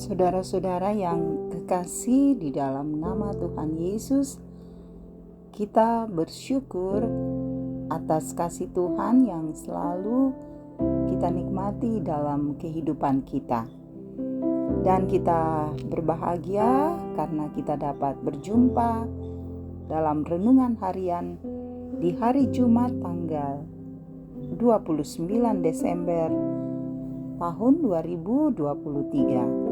Saudara-saudara yang kekasih di dalam nama Tuhan Yesus, kita bersyukur atas kasih Tuhan yang selalu kita nikmati dalam kehidupan kita. Dan kita berbahagia karena kita dapat berjumpa dalam renungan harian di hari Jumat tanggal 29 Desember tahun 2023.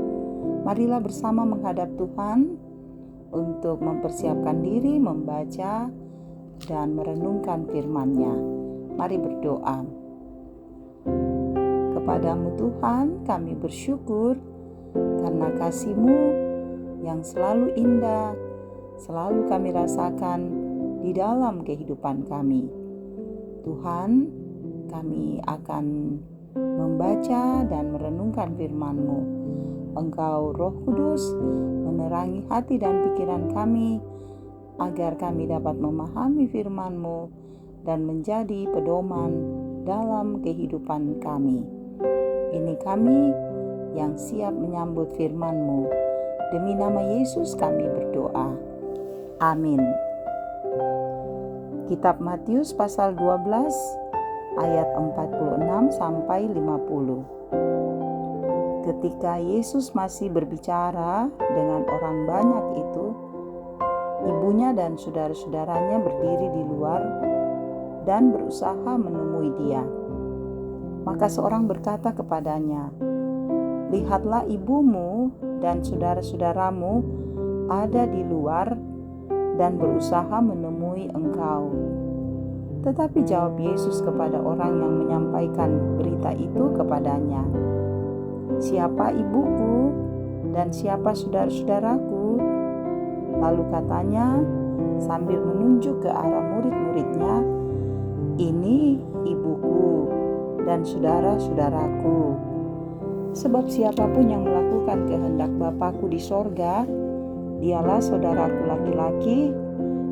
Marilah bersama menghadap Tuhan untuk mempersiapkan diri membaca dan merenungkan firman-Nya. Mari berdoa. Kepadamu Tuhan kami bersyukur karena kasih-Mu yang selalu indah, selalu kami rasakan di dalam kehidupan kami. Tuhan, kami akan membaca dan merenungkan firman-Mu. Engkau Roh Kudus menerangi hati dan pikiran kami agar kami dapat memahami firman-Mu dan menjadi pedoman dalam kehidupan kami. Ini kami yang siap menyambut firman-Mu. Demi nama Yesus kami berdoa. Amin. Kitab Matius pasal 12 ayat 46 sampai 50. Ketika Yesus masih berbicara dengan orang banyak itu, ibunya dan saudara-saudaranya berdiri di luar dan berusaha menemui Dia. Maka seorang berkata kepadanya, "Lihatlah, ibumu dan saudara-saudaramu ada di luar dan berusaha menemui engkau." Tetapi jawab Yesus kepada orang yang menyampaikan berita itu kepadanya, "Siapa ibuku dan siapa saudara-saudaraku?" Lalu katanya sambil menunjuk ke arah murid-muridnya, "Ini ibuku dan saudara-saudaraku. Sebab siapapun yang melakukan kehendak Bapa-Ku di sorga, dialah saudaraku laki-laki,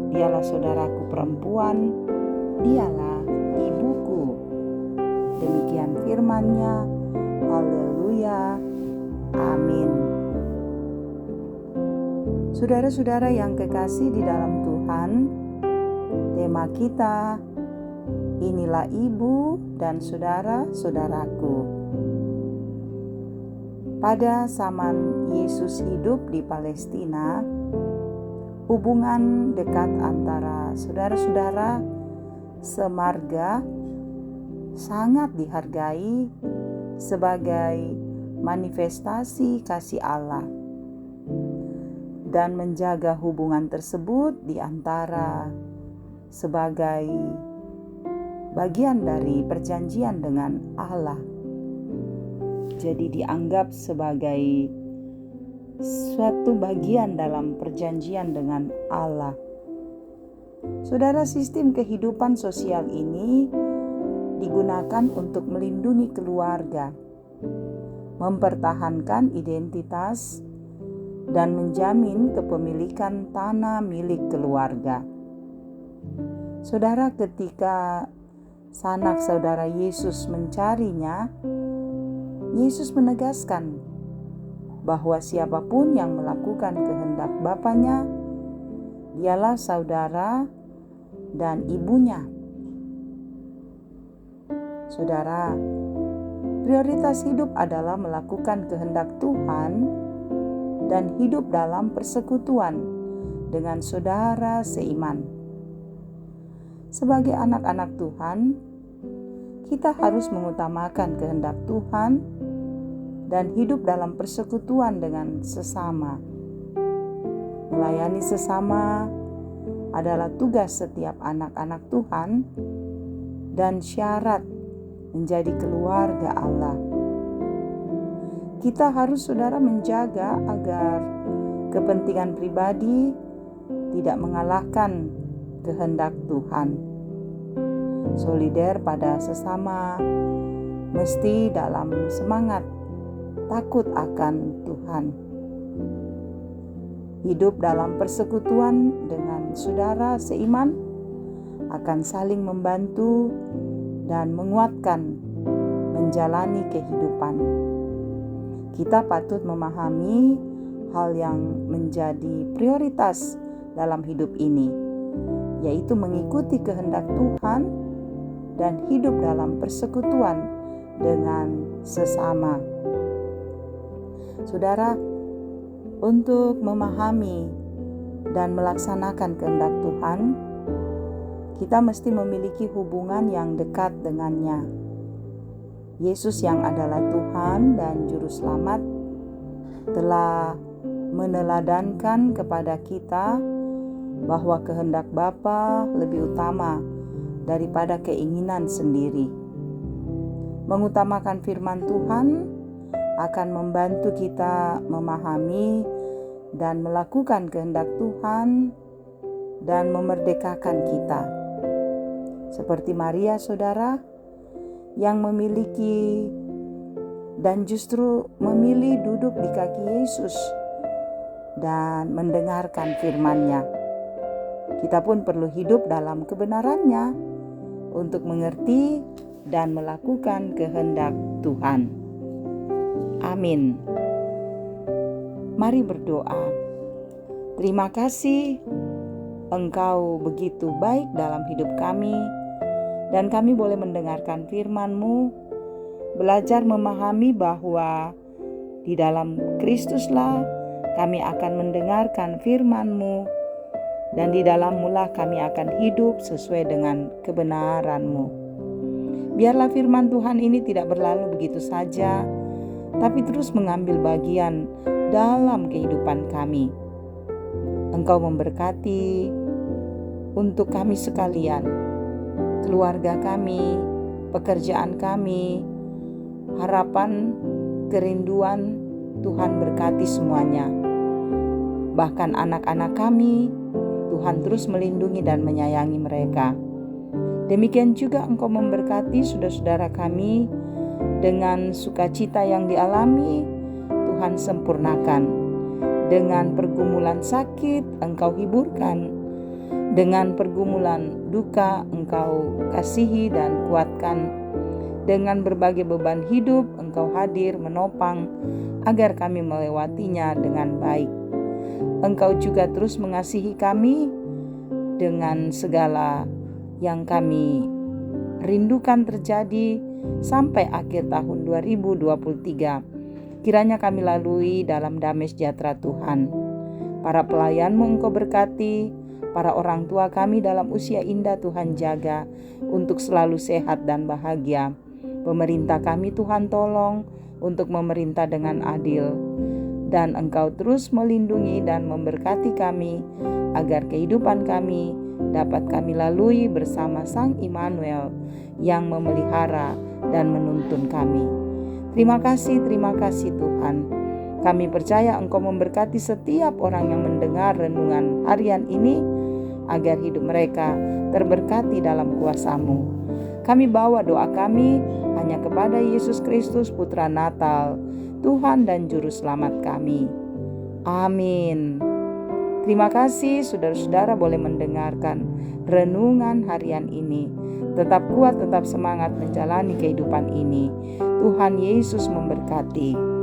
dialah saudaraku perempuan, dialah ibuku." Demikian firman-Nya. Haleluya. Amin. Saudara-saudara yang kekasih di dalam Tuhan, tema kita, inilah ibu dan saudara-saudaraku. Pada zaman Yesus hidup di Palestina, hubungan dekat antara saudara-saudara semarga sangat dihargai sebagai manifestasi kasih Allah, dan menjaga hubungan tersebut di antara sebagai bagian dari perjanjian dengan Allah. Jadi dianggap sebagai suatu bagian dalam perjanjian dengan Allah. Saudara, sistem kehidupan sosial ini digunakan untuk melindungi keluarga, mempertahankan identitas, dan menjamin kepemilikan tanah milik keluarga. Saudara, ketika sanak saudara Yesus mencarinya, Yesus menegaskan bahwa siapapun yang melakukan kehendak Bapanya, dialah saudara dan ibunya. Saudara, prioritas hidup adalah melakukan kehendak Tuhan dan hidup dalam persekutuan dengan saudara seiman. Sebagai anak-anak Tuhan, kita harus mengutamakan kehendak Tuhan dan hidup dalam persekutuan dengan sesama. Melayani sesama adalah tugas setiap anak-anak Tuhan dan syarat menjadi keluarga Allah. Kita harus, saudara, menjaga agar kepentingan pribadi tidak mengalahkan kehendak Tuhan. Solider pada sesama, mesti dalam semangat takut akan Tuhan. Hidup dalam persekutuan dengan saudara seiman akan saling membantu dan menguatkan menjalani kehidupan. kita patut memahami hal yang menjadi prioritas dalam hidup ini, yaitu mengikuti kehendak Tuhan dan hidup dalam persekutuan dengan sesama. Saudara, untuk memahami dan melaksanakan kehendak Tuhan, kita mesti memiliki hubungan yang dekat dengannya. Yesus yang adalah Tuhan dan Juru Selamat telah meneladankan kepada kita bahwa kehendak Bapa lebih utama daripada keinginan sendiri. Mengutamakan firman Tuhan akan membantu kita memahami dan melakukan kehendak Tuhan dan memerdekakan kita. Seperti Maria, saudara, yang memiliki dan justru memilih duduk di kaki Yesus dan mendengarkan firman-Nya. Kita pun perlu hidup dalam kebenarannya untuk mengerti dan melakukan kehendak Tuhan. Amin. Mari berdoa. Terima kasih, Engkau begitu baik dalam hidup kami, dan kami boleh mendengarkan firman-Mu, belajar memahami bahwa di dalam Kristuslah kami akan mendengarkan firman-Mu, dan di dalam-Mu kami akan hidup sesuai dengan kebenaran-Mu. Biarlah firman Tuhan ini tidak berlalu begitu saja, tapi terus mengambil bagian dalam kehidupan kami. Engkau memberkati untuk kami sekalian, keluarga kami, pekerjaan kami, harapan, kerinduan, Tuhan berkati semuanya. Bahkan anak-anak kami, Tuhan terus melindungi dan menyayangi mereka. Demikian juga Engkau memberkati saudara-saudara kami dengan sukacita yang dialami, Tuhan sempurnakan. Dengan pergumulan sakit, Engkau hiburkan. Dengan pergumulan duka, Engkau kasihi dan kuatkan. Dengan berbagai beban hidup, Engkau hadir menopang agar kami melewatinya dengan baik. Engkau juga terus mengasihi kami dengan segala yang kami rindukan terjadi sampai akhir tahun 2023. Kiranya kami lalui dalam damai sejahtera Tuhan. Para pelayan-Mu Engkau berkati, para orang tua kami dalam usia indah Tuhan jaga untuk selalu sehat dan bahagia. Pemerintah kami Tuhan tolong untuk memerintah dengan adil. Dan Engkau terus melindungi dan memberkati kami agar kehidupan kami dapat kami lalui bersama Sang Immanuel yang memelihara dan menuntun kami. Terima kasih Tuhan. Kami percaya Engkau memberkati setiap orang yang mendengar renungan harian ini agar hidup mereka terberkati dalam kuasa-Mu. Kami bawa doa kami hanya kepada Yesus Kristus, Putra Natal, Tuhan dan Juru Selamat kami. Amin. Terima kasih saudara-saudara boleh mendengarkan renungan harian ini. Tetap kuat, tetap semangat menjalani kehidupan ini. Tuhan Yesus memberkati.